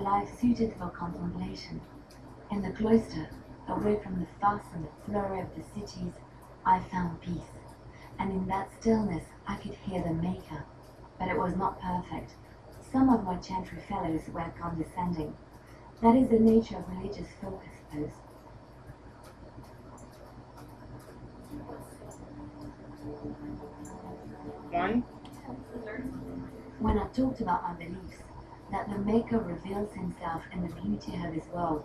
life suited for contemplation. In the cloister, away from the fuss and the flurry of the cities, I found peace. And in that stillness I could hear the Maker. But it was not perfect. Some of my chantry fellows were condescending. That is the nature of religious folk, I suppose. One? When I talked about my beliefs, that the Maker reveals himself in the beauty of his world,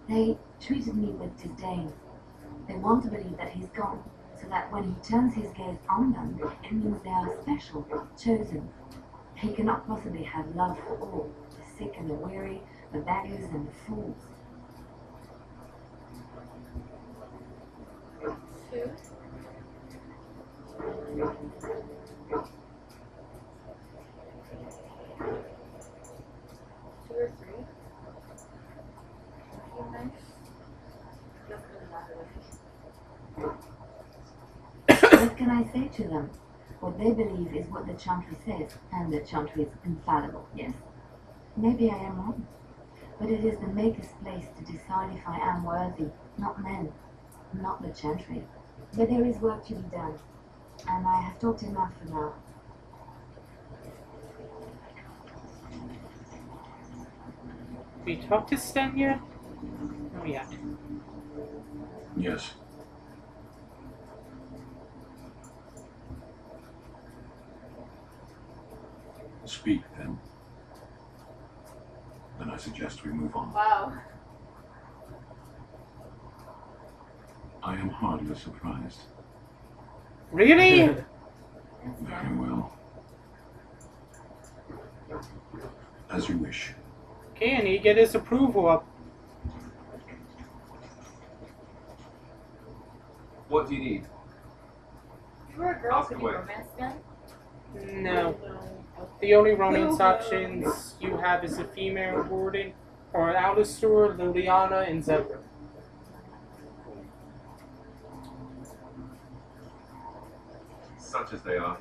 they treated me with disdain. They want to believe that he's gone, so that when he turns his gaze on them, it means they are special, chosen. He cannot possibly have love for all, the sick and the weary, the beggars and the fools. Two. Two or three. Okay, nice. What can I say to them? What they believe is what the chantry says, and the chantry is infallible, yes. Maybe I am wrong, but it is the Maker's place to decide if I am worthy, not men, not the chantry. But there is work to be done, and I have talked enough for now. Have you talked to Sten yet? Oh, yeah. Yes. Speak, then. Then I suggest we move on. Wow. I am hardly surprised. Really? Very well. As you wish. Okay, I need to get his approval up. What do you need? If you were a girl, Ask could you away. romance them? No. The only romance options you have is a female warden, or Alistair, Liliana, and Zebra. Such as they are.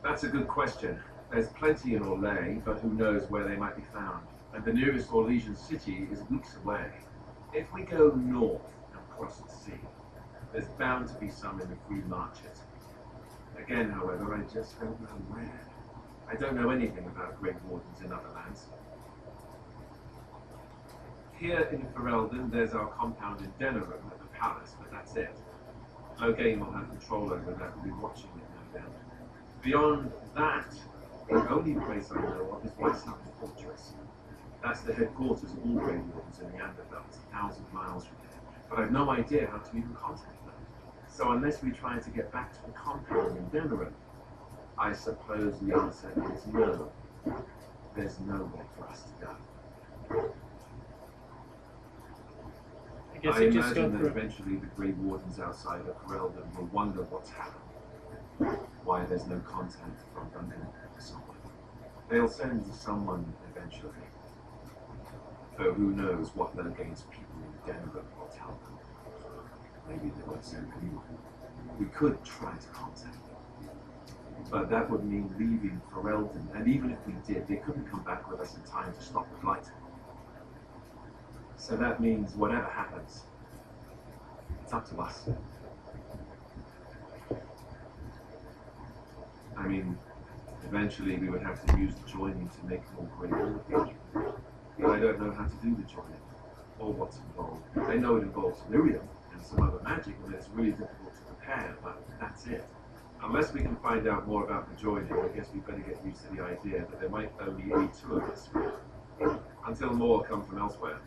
That's a good question. There's plenty in Orlais, but who knows where they might be found. And the nearest Orlesian city is weeks away. If we go north and cross the sea, there's bound to be some in the free market. Again, however, I just don't know where. I don't know anything about Great Wardens in other lands. Here in Ferelden, there's our compound in Denerim at the palace, but that's it. Loghain will have control over that and be watching it, no doubt. Beyond that, the only place I know of is Weishaupt Fortress. That's the headquarters of all Grey Wardens in the Anderbelt, 1,000 miles from here. But I've no idea how to even contact them. So unless we try to get back to the compound in Denerim, I suppose the answer is no. There's nowhere for us to go. I guess I you just go imagine that through. eventually the Grey Wardens outside of Ferelden will wonder what's happened. Why there's no contact from Duncan or someone. They'll send someone eventually. Though who knows what Loghain's people in Denver will tell them. Maybe they won't send anyone. We could try to contact them. But that would mean leaving Ferelden, and even if we did, they couldn't come back with us in time to stop the flight. So that means whatever happens, it's up to us. I mean, eventually we would have to use the joining to make more Grey Wardens. But I don't know how to do the joining, or what's involved. I know it involves lyrium and some other magic, and it's really difficult to prepare, but that's it. Unless we can find out more about the joining, I guess we better get used to the idea that there might only be two of us, until more come from elsewhere.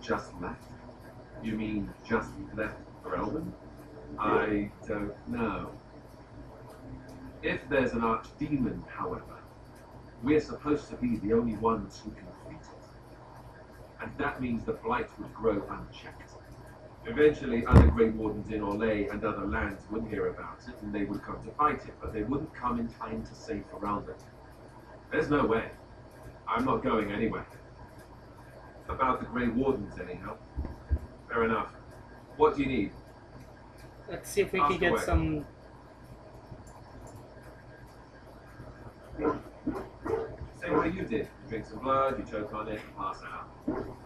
Just left? You mean just left Ferelden? I don't know. If there's an archdemon, however, we're supposed to be the only ones who can fight it. And that means the blight would grow unchecked. Eventually, other Grey Wardens in Orlais and other lands would hear about it, and they would come to fight it, but they wouldn't come in time to save Ferelden. There's no way. I'm not going anywhere. About the Grey Wardens, anyhow. Fair enough. What do you need? Let's see if we Ask can get away. some. Same way you did. You drink some blood, you choke on it, and pass out. You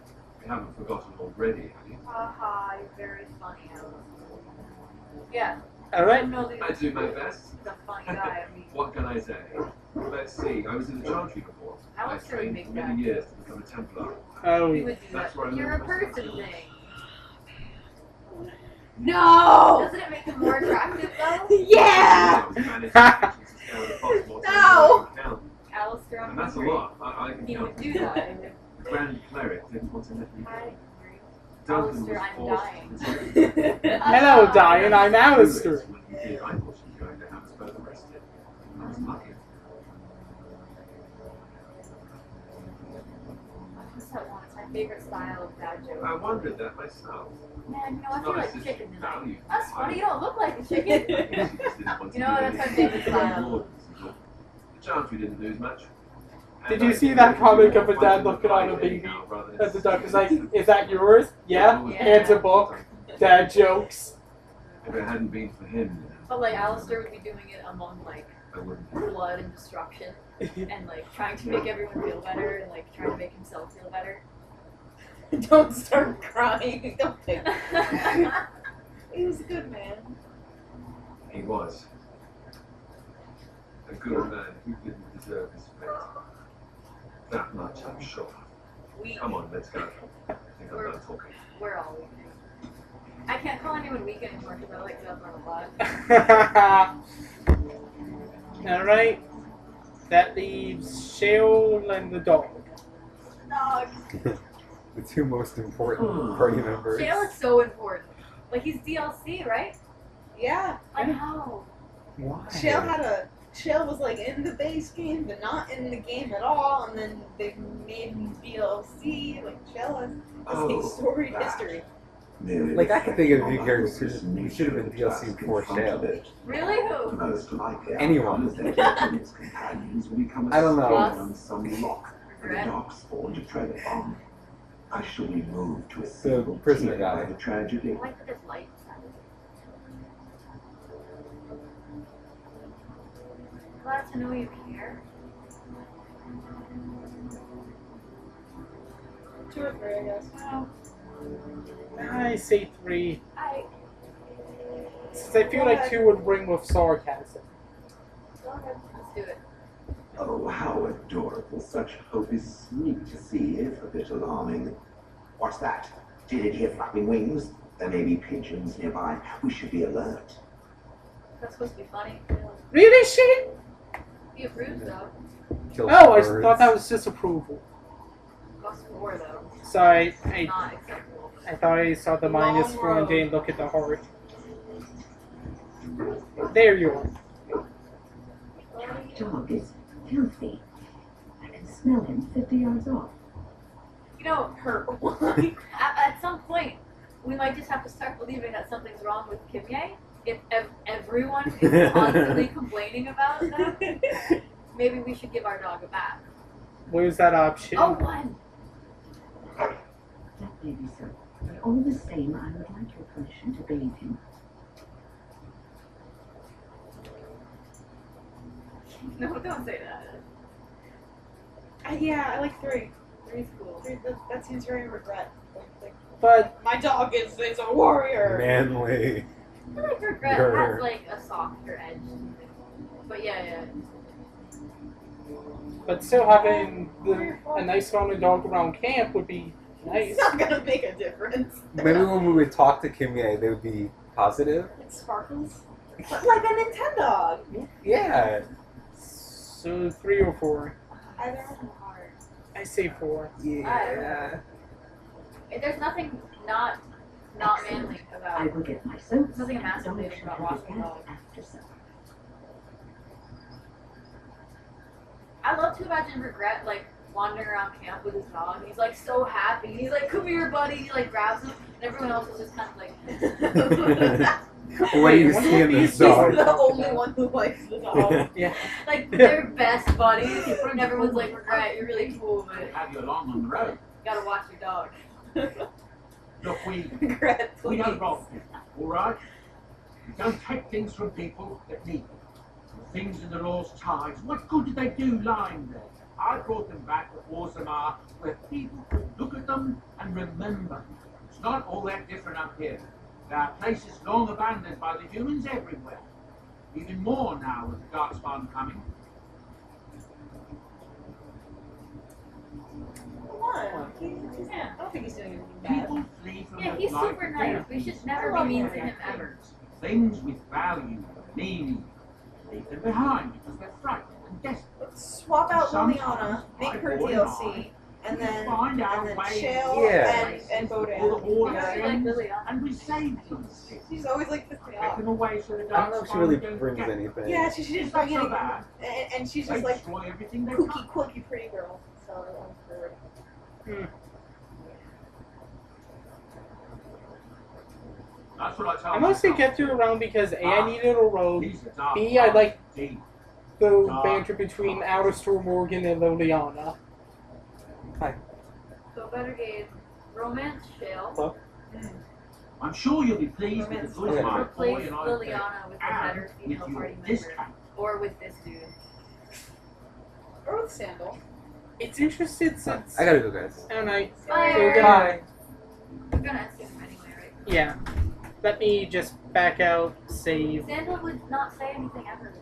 haven't forgotten already, have you? Haha, you're very funny, Alice. Yeah. All right. No, the, I do my best. the funny guy. I mean, What can I say? Let's see. I was in the Chantry before. I I was very trained big for guy. many years to become a Templar. Oh, we would do That's that. where I You're a learned my person stuff. thing. No! Doesn't it make him more attractive though? Yeah! I was managed to scale the possible No! count. Alistair, I'm And that's a hungry. lot. I can He count. would do that. The Grand Cleric didn't want to let me Hi. go. Duncan was Alistair, I'm forced dying. to hello, Diane. I'm Alistair. When he did, I thought she was going to have us both arrested. I was lucky. What's that one? It's my favorite style of dad joke. I wondered that myself. Man, you know, I feel like a chicken tonight. Value. That's funny, you don't look like a chicken. I guess he just didn't want to You know, do that's my anything. favorite style. The chance we didn't lose much. Did you see that comic of a dad looking on a baby? And the dog is like, "Is that yours?" Yeah. Yeah. Hands a book. Dad jokes. If it hadn't been for him, But like Alistair would be doing it among like I wouldn't. blood and destruction and like trying to make everyone feel better and like trying to make himself feel better. Don't start crying. Don't think. He was a good man. He was. A good man who didn't deserve his fate. That much I'm sure. We Come on, let's go. I think I'm done talking. we're all weak. I can't call anyone weak anymore because I like to up on a lot. All right. That leaves Shale and the dog. Dog. The two most important party members. Shale is so important. Like he's DLC, right? Yeah. Like how? Why? Shale was like in the base game, but not in the game at all, and then they made him DLC. Like Shale has a storied history. Like, I can think of a few characters who should have been DLC before Shale. Really? Who? Most likely, Anyone. its companions will become I don't know. Plus, on some lock for the Regret. dark spawn to tread upon. I shall be moved to a The single prisoner tear by guy. the tragedy. I like that there's lights. Glad to know you care. 2 or 3, I guess. Well, I say 3. I Since I feel like 2 would ring with sarcasm. go ahead. Let's do it. Oh, how adorable. Such hope is sweet to see, if a bit alarming. What's that? Did it hear flapping wings? There may be pigeons nearby. We should be alert. That's supposed to be funny. Really, Shale? He approves though. Kill Oh, I birds. thought that was disapproval. Plus 4 though. Sorry, Not acceptable. I thought I saw the Long -4 and road. didn't look at the heart. There you are. Dog is filthy. I can smell him 50 yards off. You know, Her. at some point, we might just have to start believing that something's wrong with Kimye. If everyone is constantly complaining about them, maybe we should give our dog a bath. Where's that option? Oh, one! That may be so. But all the same, I would like your permission to bathe him. No, don't say that. Yeah, I like 3. 3's cool. 3 that seems very regret. Like, But my dog is a warrior. Manly. I feel like Regret Grr. has like a softer edge. But yeah. still having a nice rounded dog around camp would be nice. It's not gonna make a difference. Maybe when we would talk to Kimye, they would be positive. It sparkles. But like a Nintendo. Yeah. So 3 or 4. Either. Hard. I say 4. Yeah. There's nothing not manly I about. will get my soap. There's nothing emasculating Don't about have walking his a dog. bath after supper. I love to imagine Regret like wandering around camp with his dog. And he's like so happy. He's like, "Come here, buddy." He like grabs him, and everyone else is just kind of like. What do you Wait, see in this He's dog? the only one who likes the dog. Yeah. Like they're best buddies, and everyone's like, "Regret, you're really cool, but Have you along on the road? you gotta watch your dog." Look, we Regret, know please. both. All right? You don't take things from people that need them. The things in the lost tides, what good did they do lying there? I brought them back to Orzammar, where people could look at them and remember. It's not all that different up here. There are places long abandoned by the humans everywhere. Even more now with the Darkspawn coming. Come on. I don't think he's doing anything bad. People flee from Yeah, the he's life super of nice. death. We should never I be mean love to him ever. Things with value, meaning. Leave them behind because they're frightened and desperate. Let's swap out Sometimes Liliana, make her my boy and DLC, and we then find our way Shale Yeah. and Bodan. All the water Yeah, I like ends, Liliana. and we save them. She's always like this. Take them away so the I don't know if she really brings anything. Yeah, she's It's just not bringing so it, bad. and she's They just like destroy everything they kooky, touch. quirky, pretty girl. So I'm for it. That's what I tell I mostly myself. kept her around because A, I needed a rogue, These are dark B, I like times, the banter between Outer Store Morgan and Liliana. So better game. Romance Shale. Hello? I'm sure you'll be pleased with the good Okay. my boy Replace and I Liliana with a better and female with party your member. discount. Or with this dude. Or with Sandal. It's interested since. I gotta go, guys. And Bye. So goodbye. We're gonna assume anyway, right? Yeah. Let me just back out, save. Sandal would not say anything ever.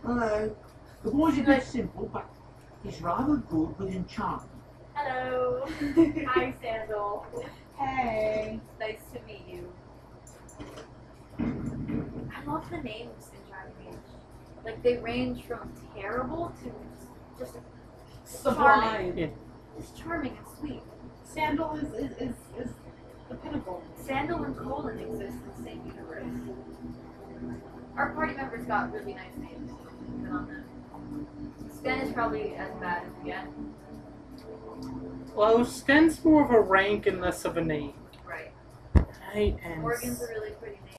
Hello. The boy's a bit simple, but he's rather good with enchantment. Hello. Hi, Sandal. Hey. Nice to meet you. I love the names in Dragon Age. Like, they range from terrible to just Sublime. Yeah. just charming and sweet. Sandal is the pinnacle. Sandal and Colin exist in the same universe. Our party members got really nice names. Even on them. Sten is probably as bad as we get. Well, Sten's more of a rank and less of a name. Right. Right, and. Morgan's a really pretty name.